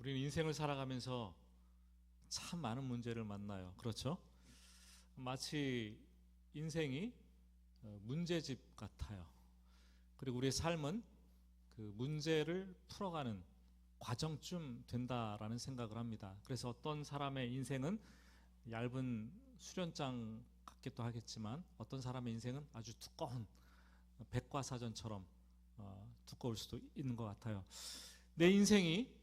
우리는 인생을 살아가면서 참 많은 문제를 만나요. 그렇죠? 마치 인생이 문제집 같아요. 그리고 우리의 삶은 그 문제를 풀어가는 과정쯤 된다라는 생각을 합니다. 그래서 어떤 사람의 인생은 얇은 수련장 같기도 하겠지만 어떤 사람의 인생은 아주 두꺼운 백과사전처럼 두꺼울 수도 있는 것 같아요. 내 인생이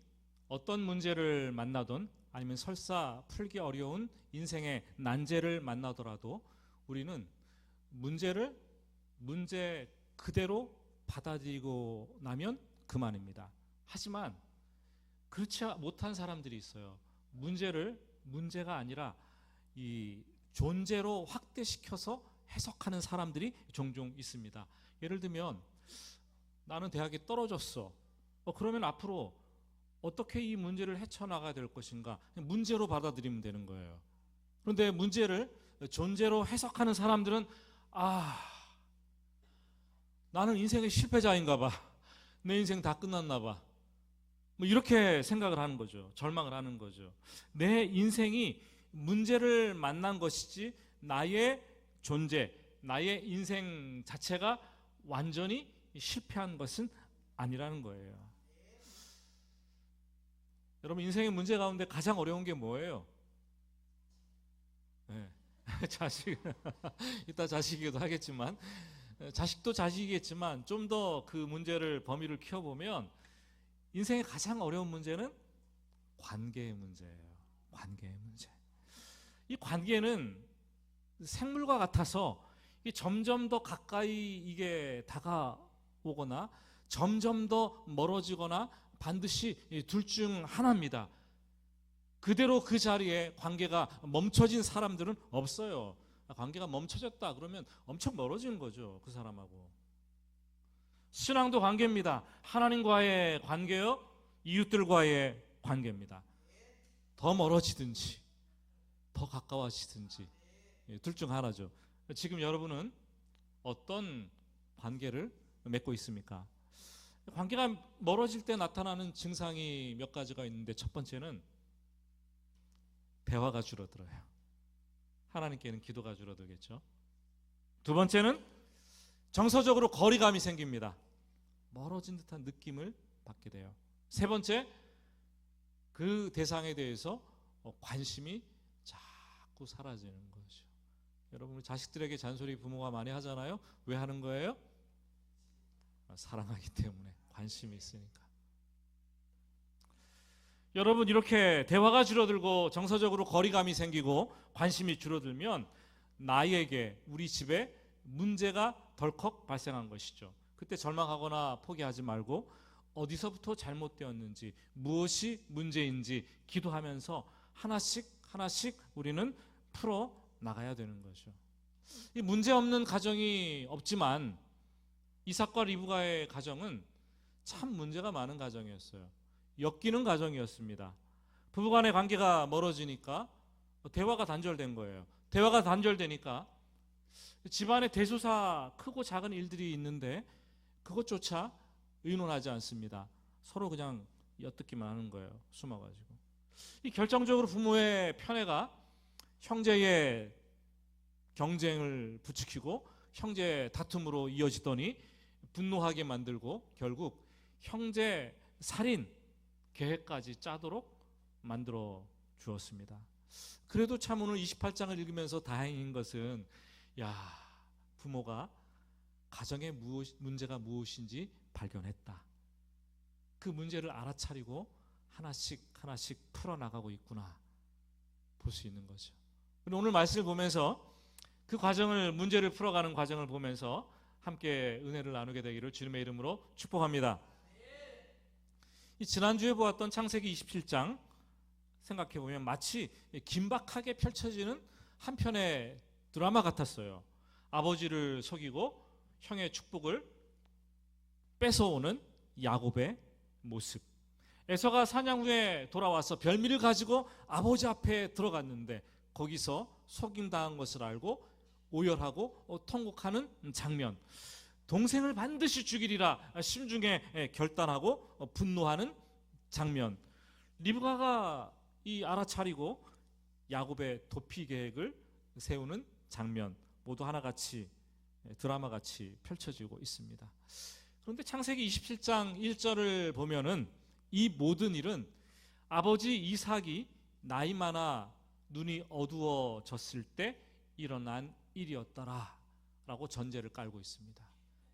어떤 문제를 만나든 아니면 설사 풀기 어려운 인생의 난제를 만나더라도 우리는 문제를 문제 그대로 받아들이고 나면 그만입니다. 하지만 그렇지 못한 사람들이 있어요. 문제를 문제가 아니라 이 존재로 확대시켜서 해석하는 사람들이 종종 있습니다. 예를 들면 나는 대학에 떨어졌어. 그러면 앞으로 어떻게 이 문제를 헤쳐나가야 될 것인가? 문제로 받아들이면 되는 거예요. 그런데 문제를 존재로 해석하는 사람들은 나는 인생의 실패자인가 봐. 내 인생 다 끝났나 봐. 이렇게 생각을 하는 거죠. 절망을 하는 거죠. 내 인생이 문제를 만난 것이지 나의 존재, 나의 인생 자체가 완전히 실패한 것은 아니라는 거예요. 여러분, 인생의 문제 가운데 가장 어려운 게 뭐예요? 네. 자식. 이따 자식이기도 하겠지만, 자식도 자식이겠지만 좀 더 그 문제를 범위를 키워보면 인생의 가장 어려운 문제는 관계의 문제예요. 관계의 문제. 이 관계는 생물과 같아서 점점 더 가까이 이게 다가오거나 점점 더 멀어지거나 반드시 둘 중 하나입니다. 그대로 그 자리에 관계가 멈춰진 사람들은 없어요. 관계가 멈춰졌다 그러면 엄청 멀어지는 거죠. 그 사람하고. 신앙도 관계입니다. 하나님과의 관계요, 이웃들과의 관계입니다. 더 멀어지든지 더 가까워지든지 둘 중 하나죠. 지금 여러분은 어떤 관계를 맺고 있습니까? 관계가 멀어질 때 나타나는 증상이 몇 가지가 있는데 첫 번째는 대화가 줄어들어요. 하나님께는 기도가 줄어들겠죠. 두 번째는 정서적으로 거리감이 생깁니다. 멀어진 듯한 느낌을 받게 돼요. 세 번째, 그 대상에 대해서 관심이 자꾸 사라지는 거죠. 여러분, 자식들에게 잔소리 부모가 많이 하잖아요. 왜 하는 거예요? 사랑하기 때문에, 관심이 있으니까. 여러분, 이렇게 대화가 줄어들고 정서적으로 거리감이 생기고 관심이 줄어들면 나에게, 우리 집에 문제가 덜컥 발생한 것이죠. 그때 절망하거나 포기하지 말고 어디서부터 잘못되었는지, 무엇이 문제인지 기도하면서 하나씩 하나씩 우리는 풀어 나가야 되는 거죠. 이 문제 없는 가정이 없지만 이삭과 리브가의 가정은 참 문제가 많은 가정이었어요. 엮이는 가정이었습니다. 부부간의 관계가 멀어지니까 대화가 단절된 거예요. 대화가 단절되니까 집안에 대소사, 크고 작은 일들이 있는데 그것조차 의논하지 않습니다. 서로 그냥 엿듣기만 하는 거예요. 숨어가지고. 이 결정적으로 부모의 편애가 형제의 경쟁을 부추기고 형제 다툼으로 이어지더니 분노하게 만들고 결국 형제 살인 계획까지 짜도록 만들어 주었습니다. 그래도 참 오늘 28장을 읽으면서 다행인 것은 부모가 가정의 문제가 무엇인지 발견했다. 그 문제를 알아차리고 하나씩 하나씩 풀어나가고 있구나 볼 수 있는 거죠. 오늘 말씀을 보면서 그 과정을, 문제를 풀어가는 과정을 보면서 함께 은혜를 나누게 되기를 주님의 이름으로 축복합니다. 지난주에 보았던 창세기 27장 생각해보면 마치 긴박하게 펼쳐지는 한 편의 드라마 같았어요. 아버지를 속이고 형의 축복을 뺏어오는 야곱의 모습. 에서가 사냥 후에 돌아와서 별미를 가지고 아버지 앞에 들어갔는데 거기서 속임당한 것을 알고 오열하고 통곡하는 장면. 동생을 반드시 죽이리라 심중에 결단하고 분노하는 장면. 리브가가 이 알아차리고 야곱의 도피 계획을 세우는 장면 모두 하나같이 드라마같이 펼쳐지고 있습니다. 그런데 창세기 27장 1절을 보면은 이 모든 일은 아버지 이삭이 나이 많아 눈이 어두워졌을 때 일어난 일이었더라 라고 전제를 깔고 있습니다.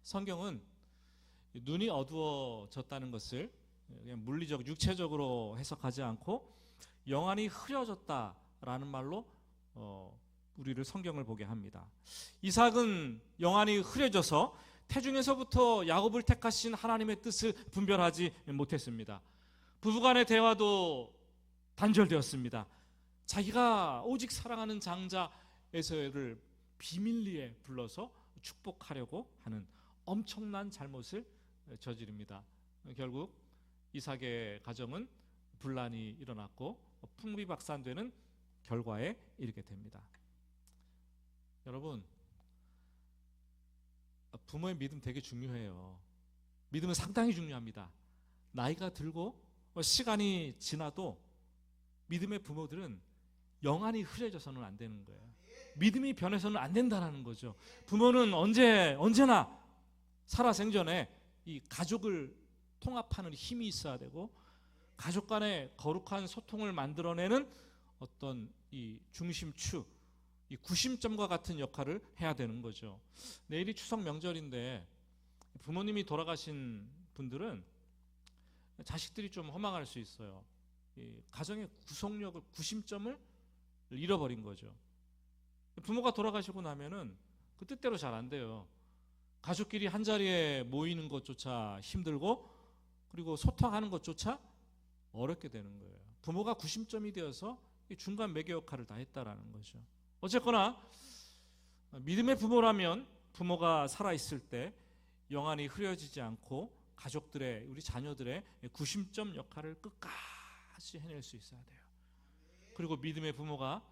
성경은 눈이 어두워졌다는 것을 그냥 물리적 육체적으로 해석하지 않고 영안이 흐려졌다라는 말로 우리를 성경을 보게 합니다. 이삭은 영안이 흐려져서 태중에서부터 야곱을 택하신 하나님의 뜻을 분별하지 못했습니다. 부부간의 대화도 단절되었습니다. 자기가 오직 사랑하는 장자 에서를 비밀리에 불러서 축복하려고 하는 엄청난 잘못을 저지릅니다. 결국 이삭의 가정은 분란이 일어났고 풍비박산되는 결과에 이르게 됩니다. 여러분, 부모의 믿음 되게 중요해요. 믿음은 상당히 중요합니다. 나이가 들고 시간이 지나도 믿음의 부모들은 영안이 흐려져서는 안 되는 거예요. 믿음이 변해서는 안 된다는 거죠. 부모는 언제나 살아생전에 이 가족을 통합하는 힘이 있어야 되고 가족 간의 거룩한 소통을 만들어내는 어떤 이 중심축, 이 구심점과 같은 역할을 해야 되는 거죠. 내일이 추석 명절인데 부모님이 돌아가신 분들은 자식들이 좀 허망할 수 있어요. 이 가정의 구성력을, 구심점을 잃어버린 거죠. 부모가 돌아가시고 나면은 그 뜻대로 잘 안 돼요. 가족끼리 한 자리에 모이는 것조차 힘들고 그리고 소통하는 것조차 어렵게 되는 거예요. 부모가 구심점이 되어서 중간 매개 역할을 다 했다라는 거죠. 어쨌거나 믿음의 부모라면 부모가 살아있을 때 영안이 흐려지지 않고 가족들의, 우리 자녀들의 구심점 역할을 끝까지 해낼 수 있어야 돼요. 그리고 믿음의 부모가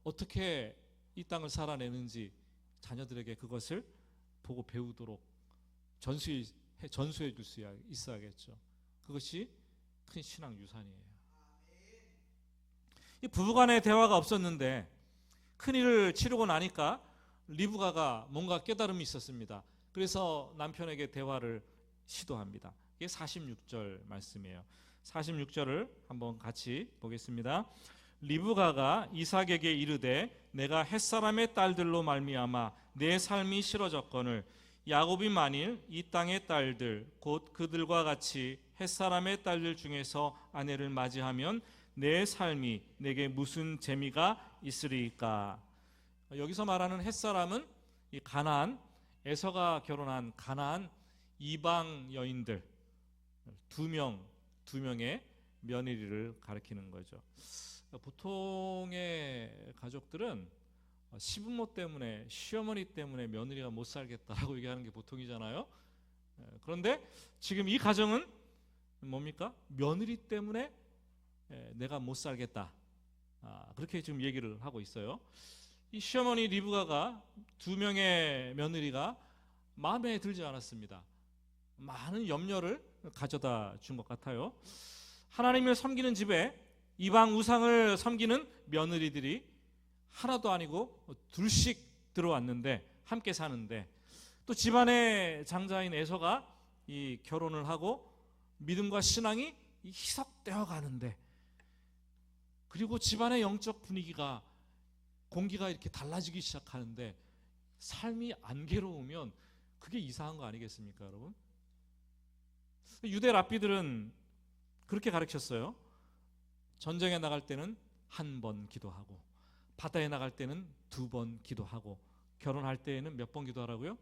어떻게 이 땅을 살아내는지 자녀들에게 그것을 보고 배우도록 전수해 줄 수 있어야겠죠. 그것이 큰 신앙 유산이에요. 이 부부간의 대화가 없었는데 큰일을 치르고 나니까 리브가가 뭔가 깨달음이 있었습니다. 그래서 남편에게 대화를 시도합니다. 이게 46절 말씀이에요. 46절을 한번 같이 보겠습니다. 리브가가 이삭에게 이르되 내가 햇사람의 딸들로 말미암아 내 삶이 싫어졌거늘 야곱이 만일 이 땅의 딸들 곧 그들과 같이 햇사람의 딸들 중에서 아내를 맞이하면 내 삶이 내게 무슨 재미가 있으리까. 여기서 말하는 햇사람은 이 가나안, 에서가 결혼한 가나안 이방 여인들 두 명의 며느리를 가리키는 거죠. 보통의 가족들은 시부모 때문에, 시어머니 때문에 며느리가 못 살겠다라고 얘기하는 게 보통이잖아요. 그런데 지금 이 가정은 뭡니까? 며느리 때문에 내가 못 살겠다, 그렇게 지금 얘기를 하고 있어요. 이 시어머니 리브가가 두 명의 며느리가 마음에 들지 않았습니다. 많은 염려를 가져다 준 것 같아요. 하나님을 섬기는 집에 이방 우상을 섬기는 며느리들이 하나도 아니고 둘씩 들어왔는데, 함께 사는데, 또 집안의 장자인 에서가 이 결혼을 하고 믿음과 신앙이 희석되어 가는데, 그리고 집안의 영적 분위기가, 공기가 이렇게 달라지기 시작하는데 삶이 안 괴로우면 그게 이상한 거 아니겠습니까, 여러분? 유대 랍비들은 그렇게 가르쳤어요. 전쟁에 나갈 때는 한 번 기도하고, 바다에 나갈 때는 2번 기도하고, 결혼할 때에는 몇 번 기도하라고요?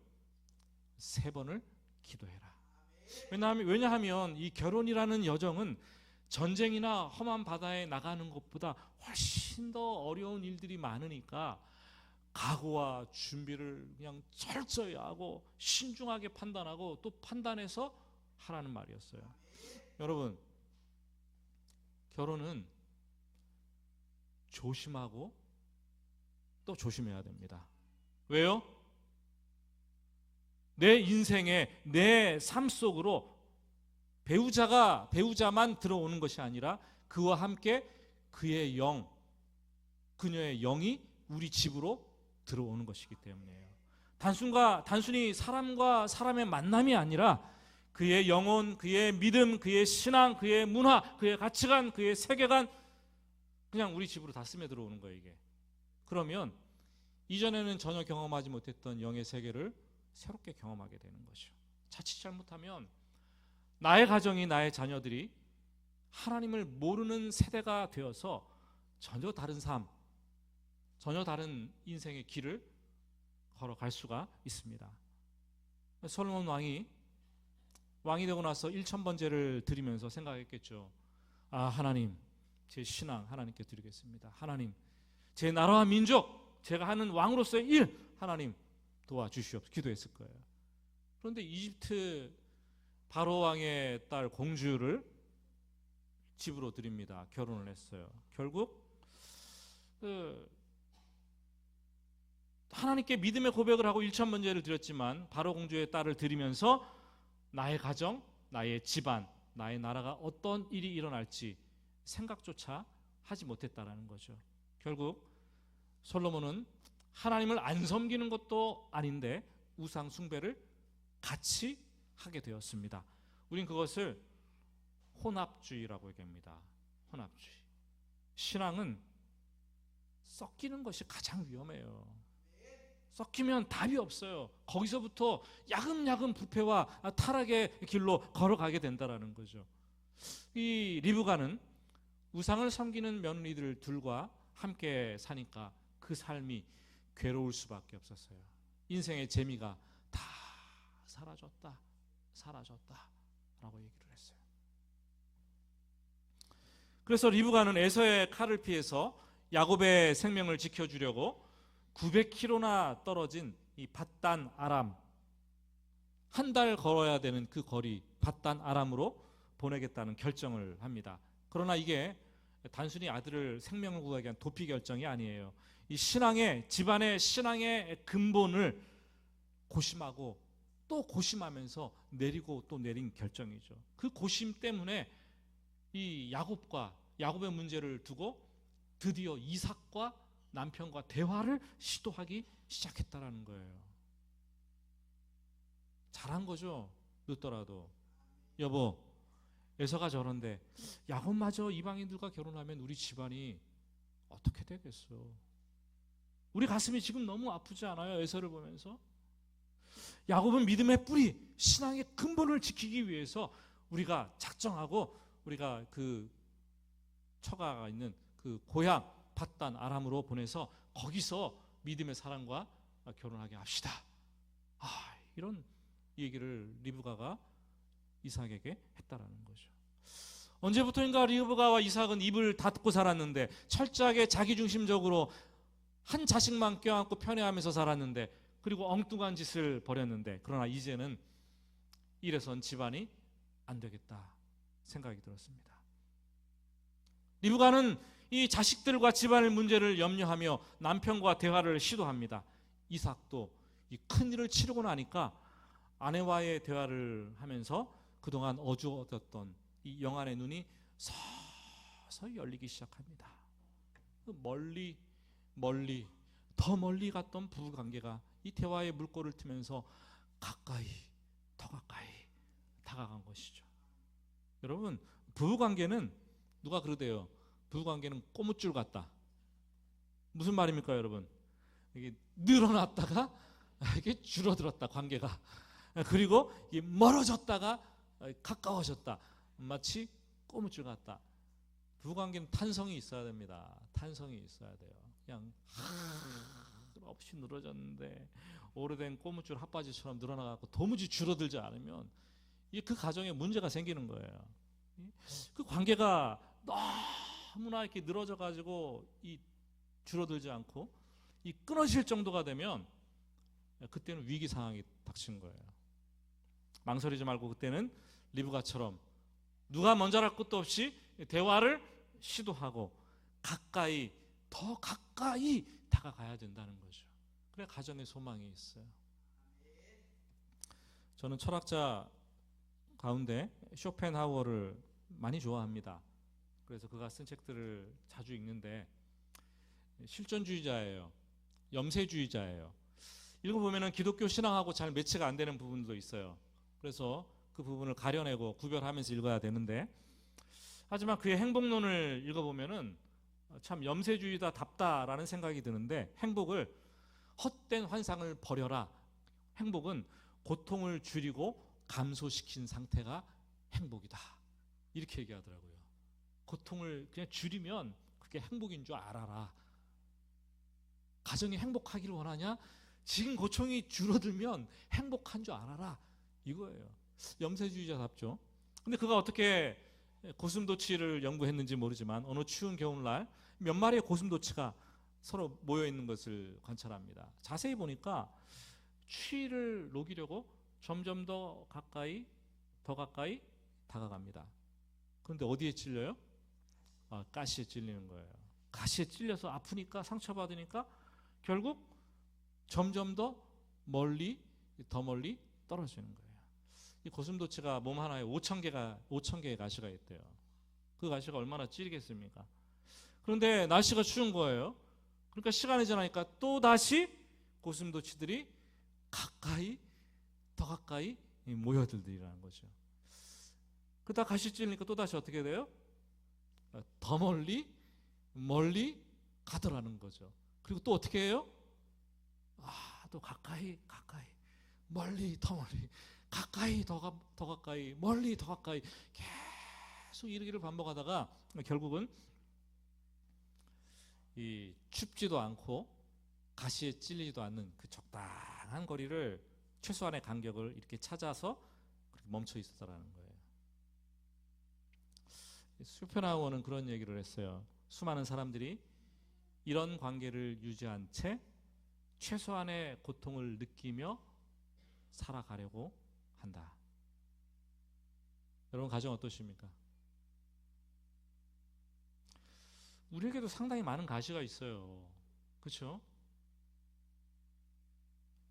3번을 기도해라. 왜냐하면 이 결혼이라는 여정은 전쟁이나 험한 바다에 나가는 것보다 훨씬 더 어려운 일들이 많으니까 각오와 준비를 그냥 철저히 하고 신중하게 판단하고 또 판단해서 하라는 말이었어요. 여러분, 결혼은 조심하고 또 조심해야 됩니다. 왜요? 내 인생에, 내 삶 속으로 배우자만 들어오는 것이 아니라 그와 함께 그의 영, 그녀의 영이 우리 집으로 들어오는 것이기 때문이에요. 단순히 사람과 사람의 만남이 아니라 그의 영혼, 그의 믿음, 그의 신앙, 그의 문화, 그의 가치관, 그의 세계관, 그냥 우리 집으로 다 스며 들어오는 거예요, 이게. 그러면 이전에는 전혀 경험하지 못했던 영의 세계를 새롭게 경험하게 되는 것이죠. 자칫 잘못하면 나의 가정이, 나의 자녀들이 하나님을 모르는 세대가 되어서 전혀 다른 삶, 전혀 다른 인생의 길을 걸어갈 수가 있습니다. 솔로몬 왕이 되고 나서 1000번제를 드리면서 생각했겠죠. 아, 하나님, 제 신앙 하나님께 드리겠습니다. 하나님, 제 나라와 민족, 제가 하는 왕으로서의 일 하나님 도와주시옵소서 기도했을 거예요. 그런데 이집트 바로 왕의 딸 공주를 집으로 드립니다. 결혼을 했어요. 결국 하나님께 믿음의 고백을 하고 1000번제를 드렸지만 바로 공주의 딸을 드리면서 나의 가정, 나의 집안, 나의 나라가 어떤 일이 일어날지 생각조차 하지 못했다라는 거죠. 결국 솔로몬은 하나님을 안 섬기는 것도 아닌데 우상 숭배를 같이 하게 되었습니다. 우린 그것을 혼합주의라고 얘기합니다. 혼합주의. 신앙은 섞이는 것이 가장 위험해요. 섞이면 답이 없어요. 거기서부터 야금야금 부패와 타락의 길로 걸어가게 된다라는 거죠. 이 리브가는 우상을 섬기는 며느리들 둘과 함께 사니까 그 삶이 괴로울 수밖에 없었어요. 인생의 재미가 다 사라졌다 라고 얘기를 했어요. 그래서 리브가는 에서의 칼을 피해서 야곱의 생명을 지켜주려고 900km나 떨어진 이 밧단 아람, 한 달 걸어야 되는 그 거리 밧단 아람으로 보내겠다는 결정을 합니다. 그러나 이게 단순히 아들을 생명을 구하기 위한 도피 결정이 아니에요. 이 집안의 신앙의 근본을 고심하고 또 고심하면서 내리고 또 내린 결정이죠. 그 고심 때문에 이 야곱의 문제를 두고 드디어 이삭과 남편과 대화를 시도하기 시작했다라는 거예요. 잘한 거죠. 늦더라도. 여보, 에서가 저런데 야곱마저 이방인들과 결혼하면 우리 집안이 어떻게 되겠어? 우리 가슴이 지금 너무 아프지 않아요? 에서를 보면서. 야곱은 믿음의 뿌리, 신앙의 근본을 지키기 위해서 우리가 작정하고 우리가 그 처가가 있는 그 고향 밧단 아람으로 보내서 거기서 믿음의 사람과 결혼하게 합시다. 이런 얘기를 리브가가 이삭에게 했다라는 거죠. 언제부터인가 리브가와 이삭은 입을 닫고 살았는데, 철저하게 자기중심적으로 한 자식만 껴안고 편애하면서 살았는데, 그리고 엉뚱한 짓을 벌였는데, 그러나 이제는 이래선 집안이 안 되겠다 생각이 들었습니다. 리브가는 이 자식들과 집안의 문제를 염려하며 남편과 대화를 시도합니다. 이삭도 이 큰일을 치르고 나니까 아내와의 대화를 하면서 그동안 어두웠던 이 영안의 눈이 서서히 열리기 시작합니다. 더 멀리 갔던 부부관계가 이 대화의 물꼬를 트면서 더 가까이 다가간 것이죠. 여러분, 부부관계는 누가 그러대요. 부부관계는 꼬무줄 같다. 무슨 말입니까, 여러분? 이게 늘어났다가 이게 줄어들었다, 관계가. 그리고 멀어졌다가 가까워졌다. 마치 꼬무줄 같다. 부부관계는 탄성이 있어야 됩니다. 탄성이 있어야 돼요. 그냥 없이 늘어졌는데 오래된 꼬무줄 핫바지처럼 늘어나가고 도무지 줄어들지 않으면 그 가정에 문제가 생기는 거예요. 그 관계가 너무나 이렇게 늘어져 가지고 줄어들지 않고 끊어질 정도가 되면 그때는 위기 상황이 닥친 거예요. 망설이지 말고 그때는 리브가처럼 누가 먼저랄 것도 없이 대화를 시도하고 더 가까이 다가가야 된다는 거죠. 그래 가정에 소망이 있어요. 저는 철학자 가운데 쇼펜하우어를 많이 좋아합니다. 그래서 그가 쓴 책들을 자주 읽는데 실존주의자예요. 염세주의자예요. 읽어보면 기독교 신앙하고 잘 매치가 안 되는 부분도 있어요. 그래서 그 부분을 가려내고 구별하면서 읽어야 되는데, 하지만 그의 행복론을 읽어보면 참 염세주의다답다라는 생각이 드는데, 행복을 헛된 환상을 버려라. 행복은 고통을 줄이고 감소시킨 상태가 행복이다. 이렇게 얘기하더라고요. 고통을 그냥 줄이면 그게 행복인 줄 알아라. 가정이 행복하기를 원하냐? 지금 고통이 줄어들면 행복한 줄 알아라. 이거예요. 염세주의자답죠. 근데 그가 어떻게 고슴도치를 연구했는지 모르지만 어느 추운 겨울날 몇 마리의 고슴도치가 서로 모여 있는 것을 관찰합니다. 자세히 보니까 추위를 녹이려고 점점 더 가까이 다가갑니다. 그런데 어디에 찔려요? 가시에 찔리는 거예요. 가시에 찔려서 아프니까, 상처받으니까 결국 점점 더 멀리 떨어지는 거예요. 이 고슴도치가 몸 하나에 5,000개의 가시가 있대요. 그 가시가 얼마나 찌르겠습니까? 그런데 날씨가 추운 거예요. 그러니까 시간이 지나니까 또 다시 고슴도치들이 더 가까이 모여들더라는 거죠. 그러다 가시 찔리니까 또 다시 어떻게 돼요? 더 멀리 가더라는 거죠. 그리고 또 어떻게 해요? 또 가까이 멀리 더 멀리, 가까이 더 가까이, 멀리 더 가까이, 계속 이러기를 반복하다가 결국은 이 춥지도 않고 가시에 찔리지도 않는 그 적당한 거리를, 최소한의 간격을 이렇게 찾아서 그렇게 멈춰 있었다라는 거예요. 쇼펜하우어는 그런 얘기를 했어요. 수많은 사람들이 이런 관계를 유지한 채 최소한의 고통을 느끼며 살아가려고 한다. 여러분 가정 어떠십니까? 우리에게도 상당히 많은 가시가 있어요. 그렇죠?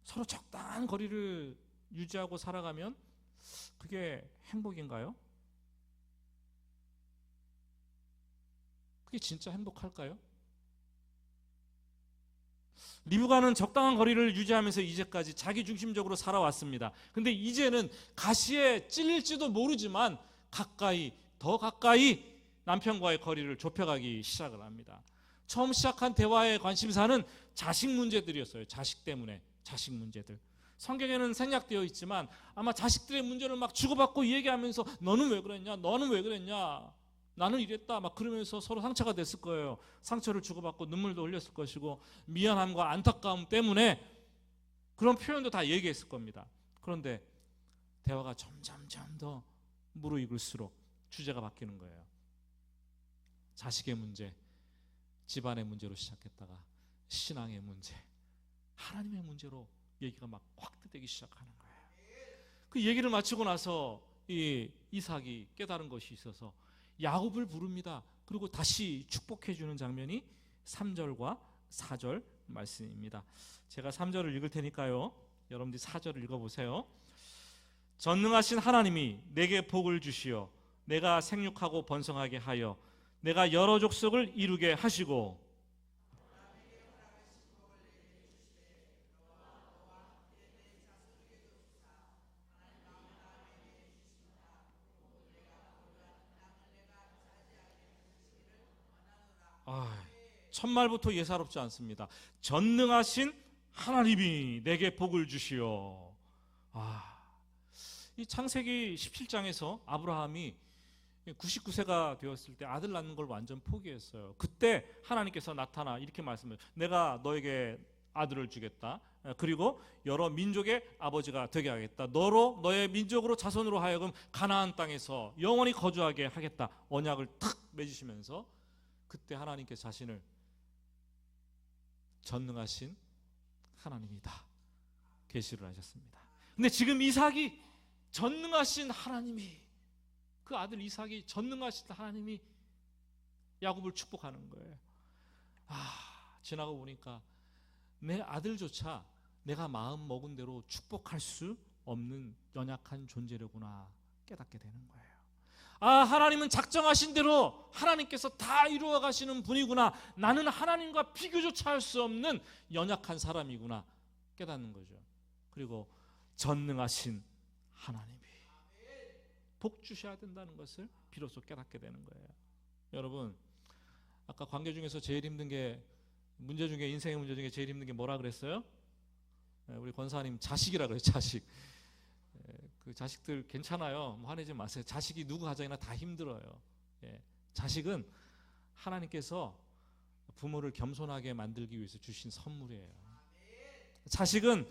서로 적당한 거리를 유지하고 살아가면 그게 행복인가요? 그게 진짜 행복할까요? 리브가는 적당한 거리를 유지하면서 이제까지 자기중심적으로 살아왔습니다. 근데 이제는 가시에 찔릴지도 모르지만 더 가까이 남편과의 거리를 좁혀가기 시작을 합니다. 처음 시작한 대화의 관심사는 자식 문제들이었어요. 자식 때문에, 자식 문제들. 성경에는 생략되어 있지만 아마 자식들의 문제를 막 주고받고 얘기하면서 너는 왜 그랬냐? 너는 왜 그랬냐? 나는 이랬다 막 그러면서 서로 상처가 됐을 거예요. 상처를 주고받고 눈물도 흘렸을 것이고 미안함과 안타까움 때문에 그런 표현도 다 얘기했을 겁니다. 그런데 대화가 점점 더 무르익을수록 주제가 바뀌는 거예요. 자식의 문제, 집안의 문제로 시작했다가 신앙의 문제, 하나님의 문제로 얘기가 막 확대되기 시작하는 거예요. 그 얘기를 마치고 나서 이삭이 깨달은 것이 있어서 야곱을 부릅니다. 그리고 다시 축복해 주는 장면이 3절과 4절 말씀입니다. 제가 3절을 읽을 테니까요, 여러분들이 4절을 읽어보세요. 전능하신 하나님이 내게 복을 주시어 내가 생육하고 번성하게 하여 내가 여러 족속을 이루게 하시고 첫말부터 예사롭지 않습니다. 전능하신 하나님이 내게 복을 주시어. 이 창세기 17장에서 아브라함이 99세가 되었을 때 아들 낳는 걸 완전 포기했어요. 그때 하나님께서 나타나 이렇게 말씀해요. 내가 너에게 아들을 주겠다. 그리고 여러 민족의 아버지가 되게 하겠다. 너로 너의 민족으로 자손으로 하여금 가나안 땅에서 영원히 거주하게 하겠다. 언약을 탁 맺으시면서 그때 하나님께 자신을 전능하신 하나님이다 계시를 하셨습니다. 근데 지금 이삭이 전능하신 하나님이, 그 아들 이삭이 전능하신 하나님이 야곱을 축복하는 거예요. 지나고 보니까 내 아들조차 내가 마음 먹은 대로 축복할 수 없는 연약한 존재로구나 깨닫게 되는 거예요. 아, 하나님은 작정하신 대로 하나님께서 다 이루어 가시는 분이구나. 나는 하나님과 비교조차 할 수 없는 연약한 사람이구나 깨닫는 거죠. 그리고 전능하신 하나님이 복 주셔야 된다는 것을 비로소 깨닫게 되는 거예요. 여러분, 아까 관계 중에서 제일 힘든 게 문제 중에 인생의 문제 중에 제일 힘든 게 뭐라 그랬어요? 우리 권사님 자식이라 그래요. 자식. 그 자식들 괜찮아요. 화내지 마세요. 자식이 누구 가정이나 다 힘들어요. 자식은 하나님께서 부모를 겸손하게 만들기 위해서 주신 선물이에요. 자식은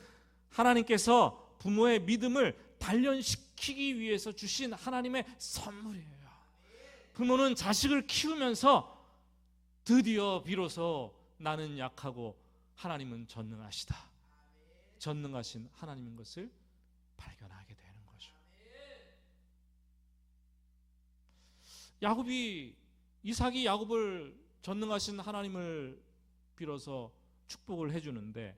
하나님께서 부모의 믿음을 단련시키기 위해서 주신 하나님의 선물이에요. 부모는 자식을 키우면서 드디어 비로소 나는 약하고 하나님은 전능하시다, 전능하신 하나님인 것을 발견하게 되는 거죠. 이삭이 야곱을 전능하신 하나님을 빌어서 축복을 해주는데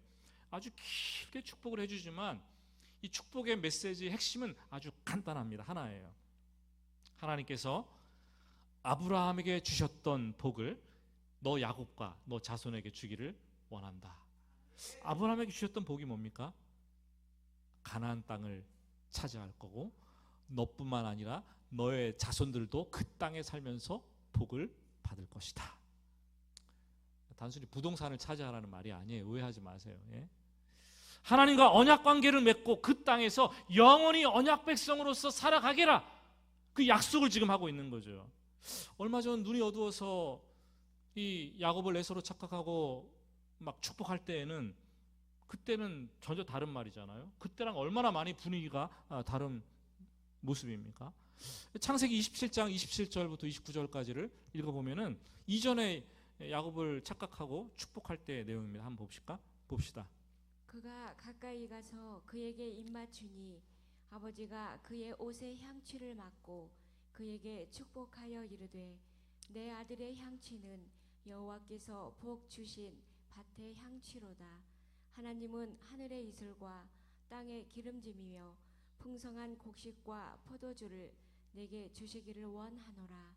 아주 길게 축복을 해주지만 이 축복의 메시지의 핵심은 아주 간단합니다. 하나예요. 하나님께서 아브라함에게 주셨던 복을 너 야곱과 너 자손에게 주기를 원한다. 아브라함에게 주셨던 복이 뭡니까? 가나안 땅을 차지할 거고 너뿐만 아니라 너의 자손들도 그 땅에 살면서 복을 받을 것이다. 단순히 부동산을 차지하라는 말이 아니에요. 오해하지 마세요. 하나님과 언약 관계를 맺고 그 땅에서 영원히 언약 백성으로서 살아가게라, 그 약속을 지금 하고 있는 거죠. 얼마 전 눈이 어두워서 이 야곱을 에서로 착각하고 막 축복할 때에는 그때는 전혀 다른 말이잖아요. 그때랑 얼마나 많이 분위기가 다른 모습입니까? 창세기 27장 27절부터 29절까지를 읽어보면은 이전에 야곱을 착각하고 축복할 때의 내용입니다. 한번 봅시다. 그가 가까이 가서 그에게 입맞추니 아버지가 그의 옷에 향취를 맡고 그에게 축복하여 이르되 내 아들의 향취는 여호와께서 복 주신 밭의 향취로다. 하나님은 하늘의 이슬과 땅의 기름짐이며 풍성한 곡식과 포도주를 내게 주시기를 원하노라.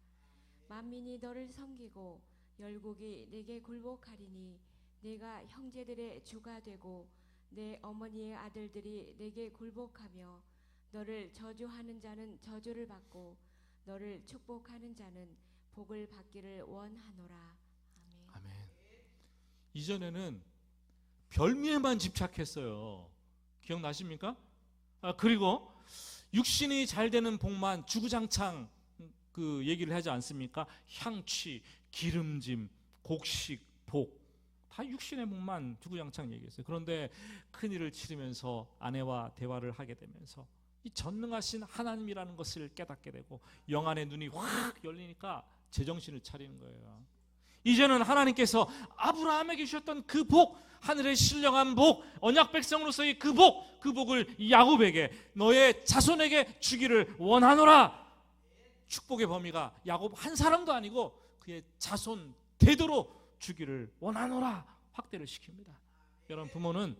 만민이 너를 섬기고 열국이 내게 굴복하리니 내가 형제들의 주가 되고 내 어머니의 아들들이 내게 굴복하며 너를 저주하는 자는 저주를 받고 너를 축복하는 자는 복을 받기를 원하노라. 아멘. 아멘. 이전에는 별미에만 집착했어요. 기억나십니까? 그리고 육신이 잘 되는 복만 주구장창 그 얘기를 하지 않습니까? 향취, 기름짐, 곡식, 복, 다 육신의 복만 주구장창 얘기했어요. 그런데 큰일을 치르면서 아내와 대화를 하게 되면서 이 전능하신 하나님이라는 것을 깨닫게 되고 영안의 눈이 확 열리니까 제정신을 차리는 거예요. 이제는 하나님께서 아브라함에게 주셨던 그 복, 하늘의 신령한 복, 언약 백성으로서의 그 복을 야곱에게, 너의 자손에게 주기를 원하노라. 축복의 범위가 야곱 한 사람도 아니고 그의 자손 대대로 주기를 원하노라 확대를 시킵니다. 여러분, 부모는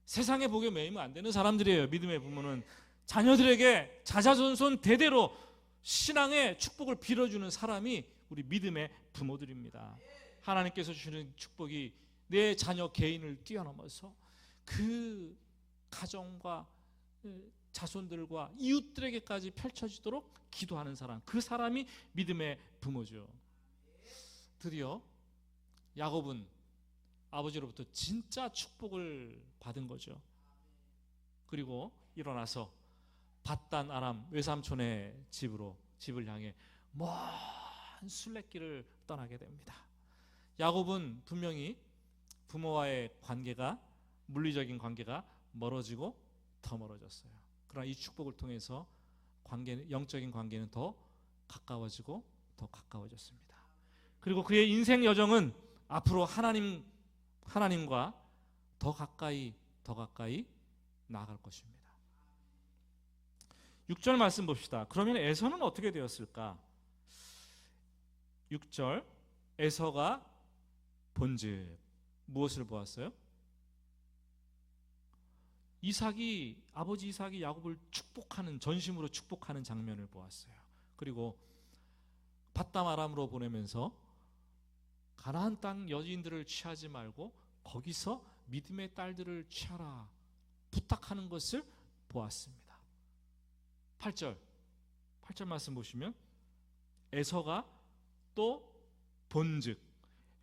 세상의 복에 매이면 안 되는 사람들이에요. 믿음의 부모는 자녀들에게 자자손손 대대로 신앙의 축복을 빌어주는 사람이 우리 믿음의 부모들입니다. 하나님께서 주시는 축복이 내 자녀 개인을 뛰어넘어서 그 가정과 자손들과 이웃들에게까지 펼쳐지도록 기도하는 사람, 그 사람이 믿음의 부모죠. 드디어 야곱은 아버지로부터 진짜 축복을 받은 거죠. 그리고 일어나서 밧단 아람 외삼촌의 집을 향해 먼 순례길을 떠나게 됩니다. 야곱은 분명히 부모와의 관계가, 물리적인 관계가 멀어지고 더 멀어졌어요. 그러나 이 축복을 통해서 영적인 관계는 더 가까워지고 더 가까워졌습니다. 그리고 그의 인생 여정은 앞으로 하나님과 더 가까이 나아갈 것입니다. 6절 말씀 봅시다. 그러면 에서는 어떻게 되었을까? 6절, 에서가 본즉 무엇을 보았어요? 아버지 이삭이 야곱을 축복하는, 전심으로 축복하는 장면을 보았어요. 그리고 밧담 아람으로 보내면서 가나안 땅 여인들을 취하지 말고 거기서 믿음의 딸들을 취하라 부탁하는 것을 보았습니다. 8절 말씀 보시면 에서가 또 본즉,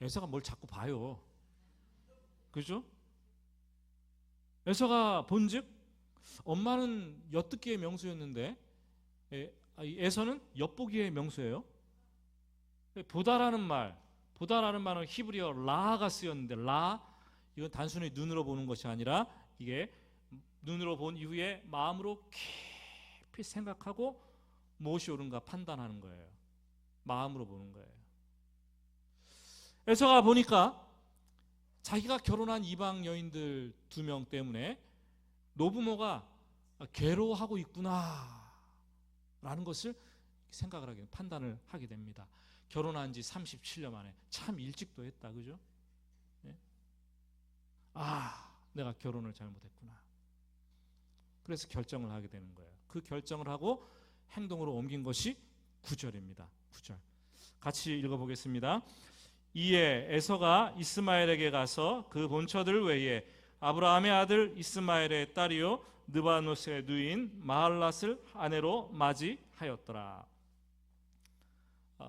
에서가 뭘 자꾸 봐요. 그죠? 에서가 본즉, 엄마는 엿듣기의 명수였는데 에서는 엿보기의 명수예요. 보다라는 말은 히브리어 라가 쓰였는데, 이건 단순히 눈으로 보는 것이 아니라 이게 눈으로 본 이후에 마음으로 깊이 생각하고 무엇이 옳은가 판단하는 거예요. 마음으로 보는 거예요. 에서가 보니까 자기가 결혼한 이방 여인들 2명 때문에 노부모가 괴로워하고 있구나 라는 것을 생각을 하게, 판단을 하게 됩니다. 결혼한 지 37년 만에 참 일찍도 했다, 그죠? 네? 내가 결혼을 잘못했구나. 그래서 결정을 하게 되는 거예요. 그 결정을 하고 행동으로 옮긴 것이 9절입니다. 9절 같이 읽어보겠습니다. 이에 에서가 이스마엘에게 가서 그 본처들 외에 아브라함의 아들 이스마엘의 딸이요 느바노스의 누인 마할랏을 아내로 맞이하였더라.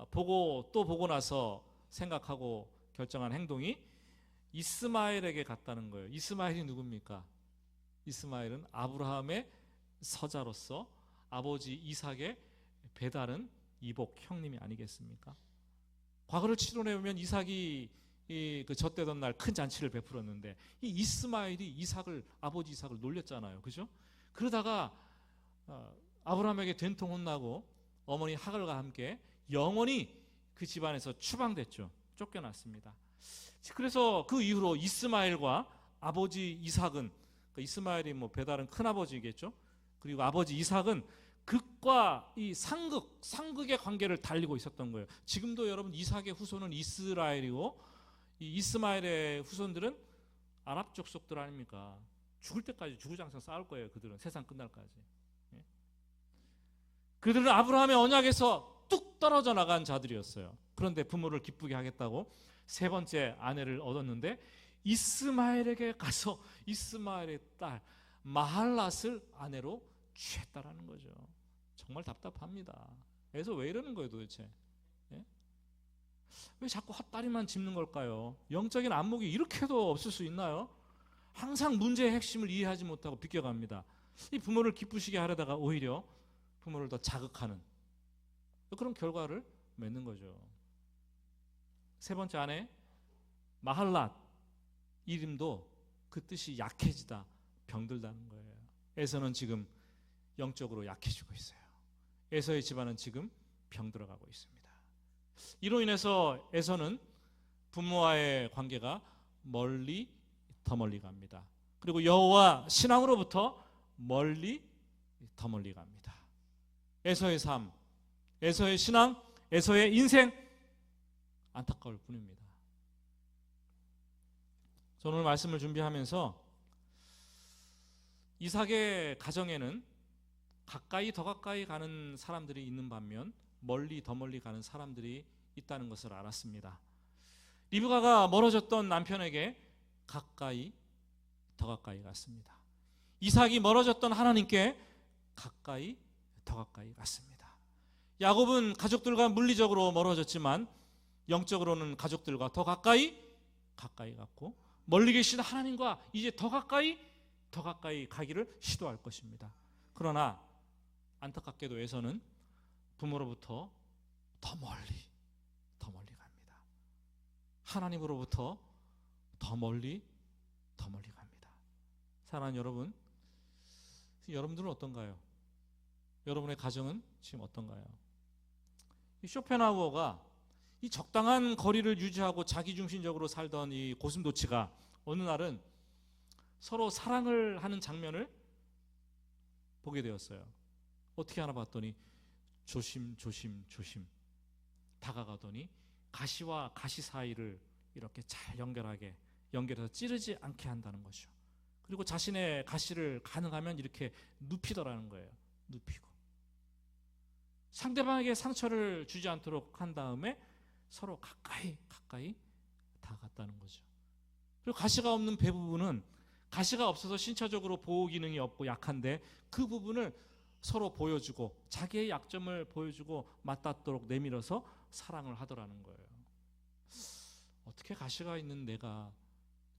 보고 나서 생각하고 결정한 행동이 이스마엘에게 갔다는 거예요. 이스마엘이 누굽니까? 이스마엘은 아브라함의 서자로서 아버지 이삭의 배다른 이복 형님이 아니겠습니까? 과거를 치러내보면 이삭이 그 젖되던 날 큰 잔치를 베풀었는데 이 이스마엘이 아버지 이삭을 놀렸잖아요, 그죠? 그러다가 아브라함에게 된통 혼나고 어머니 하갈과 함께 영원히 그 집안에서 추방됐죠. 쫓겨났습니다. 그래서 그 이후로 이스마엘과 아버지 이삭은, 이스마엘이 배다른 큰아버지겠죠. 그리고 아버지 이삭은 극과 이 상극의 관계를 달리고 있었던 거예요. 지금도 여러분 이삭의 후손은 이스라엘이고 이 이스마엘의 후손들은 아랍 족속들 아닙니까? 죽을 때까지 주구장창 싸울 거예요. 그들은 세상 끝날까지. 예? 그들은 아브라함의 언약에서 뚝 떨어져 나간 자들이었어요. 그런데 부모를 기쁘게 하겠다고 3번째 아내를 얻었는데 이스마엘에게 가서 이스마엘의 딸 마할랏을 아내로 취했다라는 거죠. 정말 답답합니다. 그래서 왜 이러는 거예요 도대체? 예? 왜 자꾸 헛다리만 짚는 걸까요? 영적인 안목이 이렇게도 없을 수 있나요? 항상 문제의 핵심을 이해하지 못하고 비껴갑니다. 이 부모를 기쁘시게 하려다가 오히려 부모를 더 자극하는 그런 결과를 맺는 거죠. 3번째 아내 마할랏, 이름도 그 뜻이 약해지다, 병들다는 거예요. 에서는 지금 영적으로 약해지고 있어요. 에서의 집안은 지금 병들어가고 있습니다. 이로 인해서 에서는 부모와의 관계가 더 멀리 갑니다. 그리고 여호와 신앙으로부터 더 멀리 갑니다. 에서의 삶, 에서의 신앙, 에서의 인생 안타까울 뿐입니다. 저는 오늘 말씀을 준비하면서 이삭의 가정에는 더 가까이 가는 사람들이 있는 반면 더 멀리 가는 사람들이 있다는 것을 알았습니다. 리브가가 멀어졌던 남편에게 더 가까이 갔습니다. 이삭이 멀어졌던 하나님께 더 가까이 갔습니다. 야곱은 가족들과 물리적으로 멀어졌지만 영적으로는 가족들과 더 가까이 갔고 멀리 계신 하나님과 이제 더 가까이 가기를 시도할 것입니다. 그러나 안타깝게도 에서는 부모로부터 더 멀리 갑니다. 하나님으로부터 더 멀리 갑니다. 사랑하는 여러분, 여러분들은 어떤가요? 여러분의 가정은 지금 어떤가요? 이 쇼펜하우어가 이 적당한 거리를 유지하고 자기중심적으로 살던 이 고슴도치가 어느 날은 서로 사랑을 하는 장면을 보게 되었어요. 어떻게 하나 봤더니 조심 다가가더니 가시와 가시 사이를 이렇게 잘 연결해서 찌르지 않게 한다는 것이죠. 그리고 자신의 가시를 가능하면 이렇게 눕히더라는 거예요. 눕히고 상대방에게 상처를 주지 않도록 한 다음에 서로 가까이 다가갔다는 거죠. 그리고 가시가 없는 배 부분은 가시가 없어서 신체적으로 보호 기능이 없고 약한데 그 부분을 서로 보여주고 자기의 약점을 보여주고 맞닿도록 내밀어서 사랑을 하더라는 거예요. 어떻게 가시가 있는 내가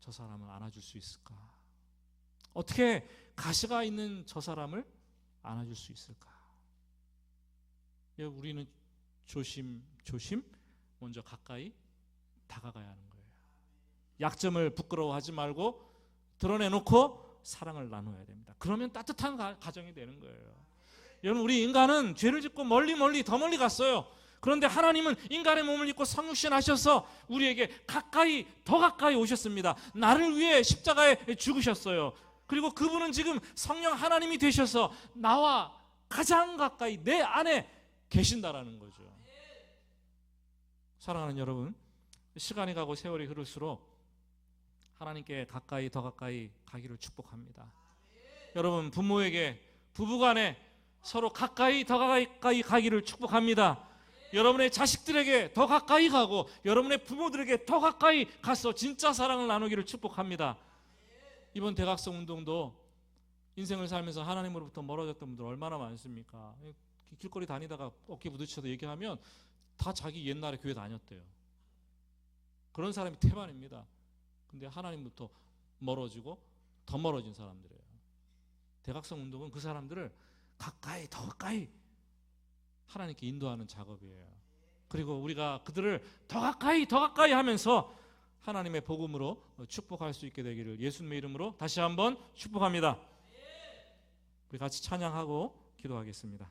저 사람을 안아줄 수 있을까? 어떻게 가시가 있는 저 사람을 안아줄 수 있을까? 우리는 조심 먼저 가까이 다가가야 하는 거예요. 약점을 부끄러워하지 말고 드러내놓고 사랑을 나눠야 됩니다. 그러면 따뜻한 가정이 되는 거예요. 여러분, 우리 인간은 죄를 짓고 더 멀리 갔어요. 그런데 하나님은 인간의 몸을 입고 성육신 하셔서 우리에게 더 가까이 오셨습니다. 나를 위해 십자가에 죽으셨어요. 그리고 그분은 지금 성령 하나님이 되셔서 나와 가장 가까이 내 안에 계신다라는 거죠. 사랑하는 여러분, 시간이 가고 세월이 흐를수록 하나님께 더 가까이 가기를 축복합니다. 여러분, 부부간에 서로 더 가까이 가기를 축복합니다. 여러분의 자식들에게 더 가까이 가고 여러분의 부모들에게 더 가까이 가서 진짜 사랑을 나누기를 축복합니다. 이번 대각성 운동도 인생을 살면서 하나님으로부터 멀어졌던 분들 얼마나 많습니까? 길거리 다니다가 어깨 부딪혀서 얘기하면 다 자기 옛날에 교회 다녔대요. 그런 사람이 태반입니다. 근데 하나님부터 더 멀어진 사람들이에요. 대각성 운동은 그 사람들을 더 가까이 하나님께 인도하는 작업이에요. 그리고 우리가 그들을 더 가까이 하면서 하나님의 복음으로 축복할 수 있게 되기를 예수님의 이름으로 다시 한번 축복합니다. 우리 같이 찬양하고 기도하겠습니다.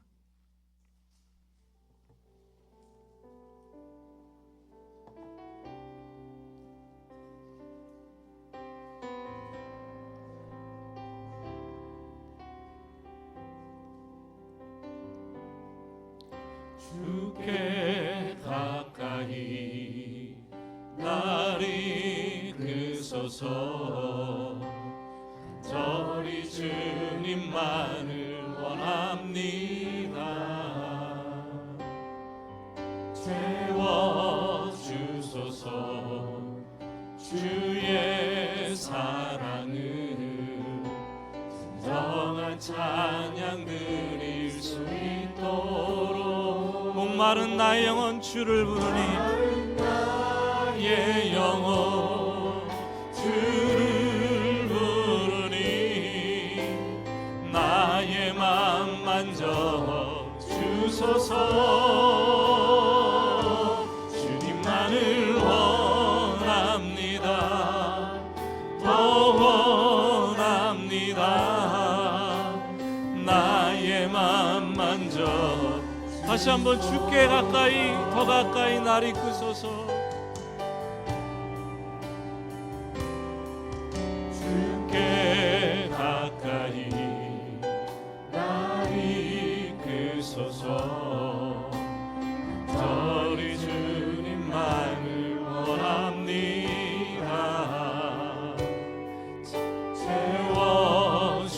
주께 가까이 날 이끄소서. 저리 주님만을 원합니다. 채워주소서. 주의 사랑을 진정한 찬양 드릴 수 있도록 목마른 나의 영혼 주를 부르니 나의 영혼 주를 부르니 나의 맘 만져 주소서. 주님만을 원합니다. 더 원합니다. 나의 맘 만져 다시 한번 주께 더 가까이 날 이끄소서. 주께 가까이 날 이끄소서. 저리 주님만을 원합니다.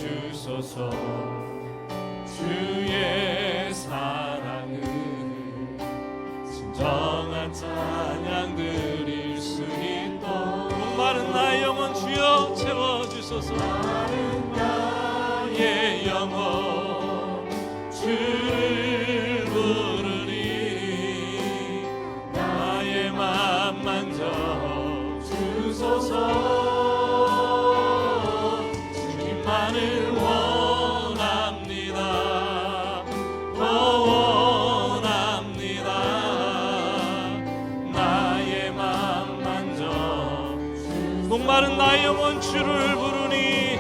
채워주소서. 주의 사랑을 진정한 찬양 드릴 수 있도록 목마른 나의 영혼 주여 채워주소서. 목마른 나의 영혼 주를 부르니 나의 맘 만져 주소서. 주님만을 원합니다. 더 원합니다. 나의 맘 만져 목마른 나의 영혼 주를 부르니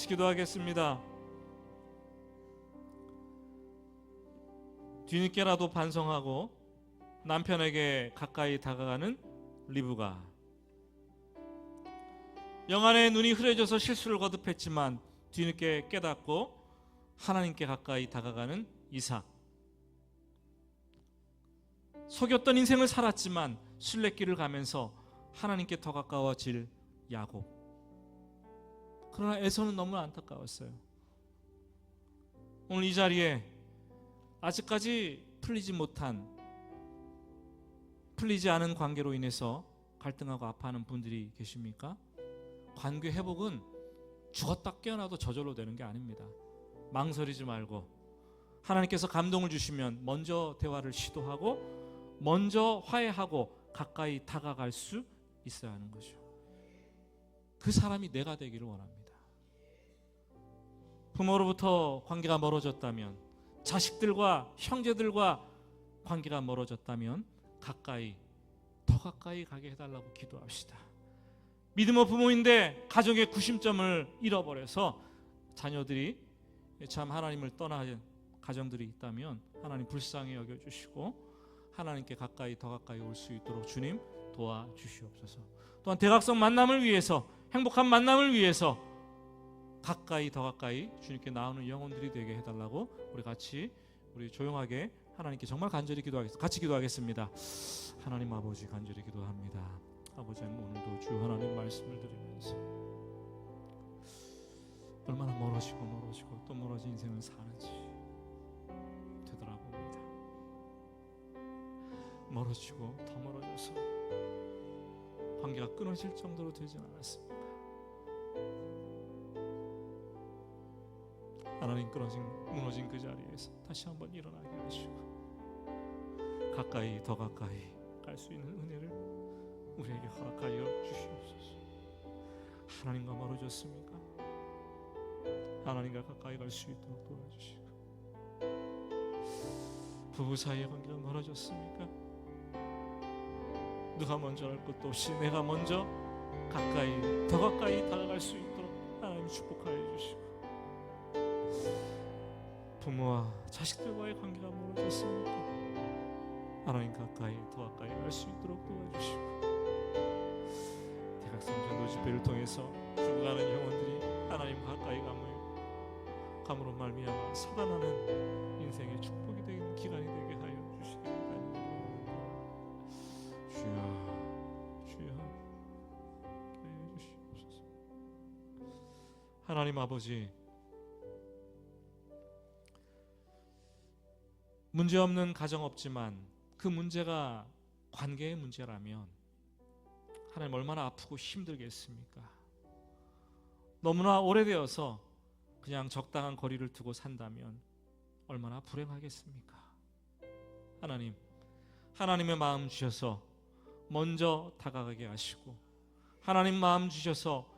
같이 기도하겠습니다. 뒤늦게라도 반성하고 남편에게 가까이 다가가는 리브가, 영안의 눈이 흐려져서 실수를 거듭했지만 뒤늦게 깨닫고 하나님께 가까이 다가가는 이삭, 속였던 인생을 살았지만 순례길을 가면서 하나님께 더 가까워질 야곱. 그러나 에서는 너무 안타까웠어요. 오늘 이 자리에 아직까지 풀리지 않은 관계로 인해서 갈등하고 아파하는 분들이 계십니까? 관계 회복은 죽었다 깨어나도 저절로 되는 게 아닙니다. 망설이지 말고 하나님께서 감동을 주시면 먼저 대화를 시도하고 먼저 화해하고 가까이 다가갈 수 있어야 하는 거죠. 그 사람이 내가 되기를 원합니다. 부모로부터 관계가 멀어졌다면, 자식들과 형제들과 관계가 멀어졌다면 더 가까이 가게 해달라고 기도합시다. 믿음의 부모인데 가정의 구심점을 잃어버려서 자녀들이 참 하나님을 떠나는 가정들이 있다면 하나님 불쌍히 여겨주시고 하나님께 더 가까이 올 수 있도록 주님 도와주시옵소서. 또한 대각성 만남을 위해서, 행복한 만남을 위해서 더 가까이 주님께 나오는 영혼들이 되게 해달라고 우리 조용하게 하나님께 정말 간절히 같이 기도하겠습니다. 하나님 아버지, 간절히 기도합니다. 아버지, 오늘도 주 하나님 말씀을 드리면서 얼마나 멀어지고 또 멀어진 인생을 사는지 되돌아봅니다. 멀어지고 더 멀어져서 관계가 끊어질 정도로 되지 않았습니다. 하나님, 무너진 그 자리에서 다시 한번 일어나게 하시고 더 가까이 갈 수 있는 은혜를 우리에게 허락하여 주시옵소서. 하나님과 멀어졌습니까? 하나님과 가까이 갈 수 있도록 도와주시고, 부부 사이의 관계가 멀어졌습니까? 누가 먼저 할 것도 없이 내가 먼저 더 가까이 다가갈 수 있도록 하나님 축복하여 주시고, 부모와 자식들과의 관계가 멀어졌습니까? 하나님 더 가까이 갈 수 있도록 도와주시고, 대각성 전도 집회를 통해서 죽어가는 영혼들이 하나님 가까이 감으로 말미암아 살아나는 인생의 축복이 되는 기간이 되게 하여 주시기를 간절히 주여 하여 주시옵소서. 하나님 아버지, 문제없는 가정 없지만 그 문제가 관계의 문제라면 하나님 얼마나 아프고 힘들겠습니까? 너무나 오래되어서 그냥 적당한 거리를 두고 산다면 얼마나 불행하겠습니까? 하나님, 하나님의 마음 주셔서 먼저 다가가게 하시고 하나님 마음 주셔서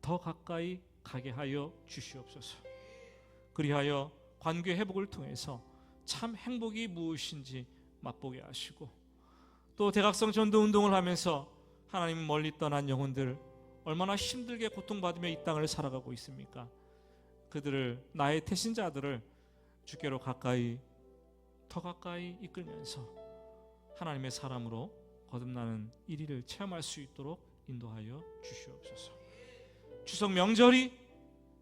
더 가까이 가게 하여 주시옵소서. 그리하여 관계 회복을 통해서 참 행복이 무엇인지 맛보게 하시고, 또 대각성 전도 운동을 하면서 하나님 멀리 떠난 영혼들 얼마나 힘들게 고통받으며 이 땅을 살아가고 있습니까? 그들을, 나의 태신자들을 주께로 더 가까이 이끌면서 하나님의 사람으로 거듭나는 일위를 체험할 수 있도록 인도하여 주시옵소서. 추석 명절이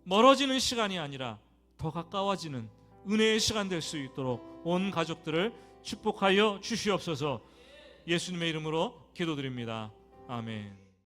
멀어지는 시간이 아니라 더 가까워지는 은혜의 시간 될 수 있도록 온 가족들을 축복하여 주시옵소서. 예수님의 이름으로 기도드립니다. 아멘.